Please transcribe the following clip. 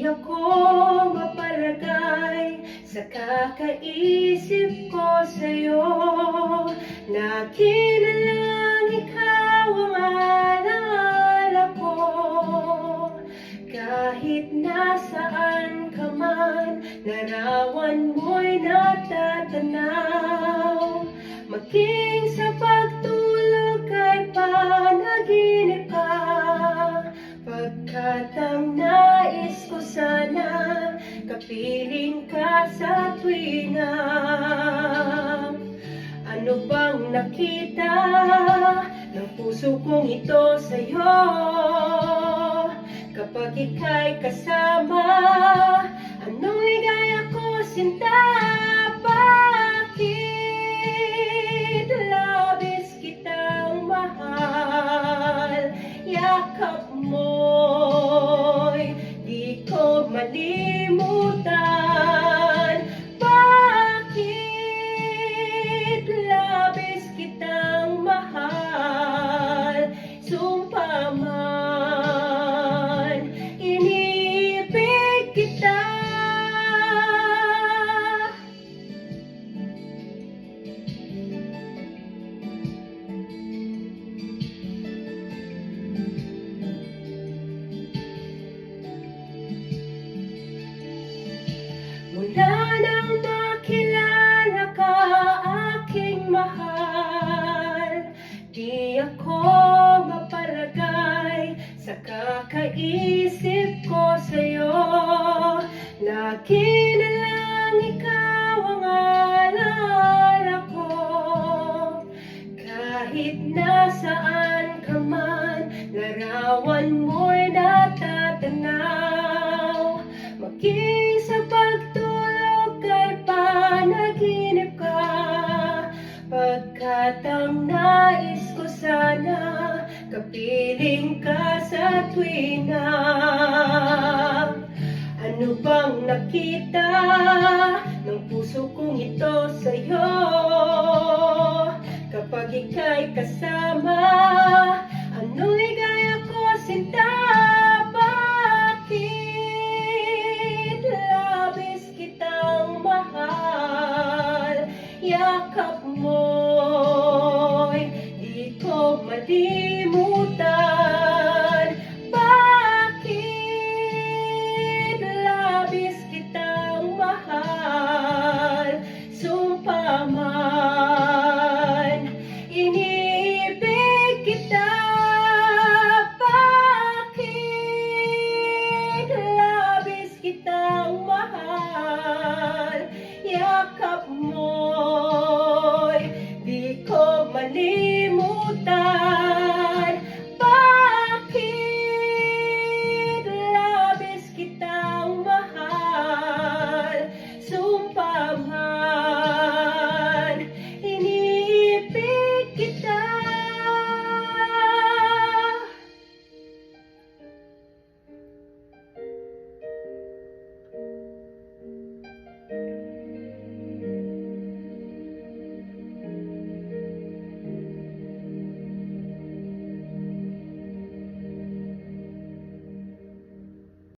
Di ako mapalagay sa kakaisip ko sa'yo. Lagi na lang ikaw ang alaala ko. Kahit nasaan ka man, larawan mo'y natatanaw. Maging sa pagtulog ay panaginip ka, pagkat ang nais ko sana kapiling ka sa tuwina. Ano bang nakita ng puso kong ito sa'yo? Kapag ika'y kasama, anong ligaya ko, sinta? Bakit labis kitang mahal? Yakap mo'y di ko malimutan. Bakit labis kitang mahal? Sumpa man, iniibig kita. Mula nang makilala ka, aking mahal, di ako mapalagay sa kakaisip ko sa'yo. Lagi na lang ikaw ang alaala ko. Kahit nasaan ka man, larawan mo'y natatanaw. Maging sa pagtulog ay panaginip ka, pagkat ang nais ko sana kapiling ka sa tuwina. Ano bang nakita ng puso kong ito sa'yo? Kapag ika'y kasama, anong ligaya ko, sinta? Bakit labis kitang mahal? Yakap mo'y di ko mali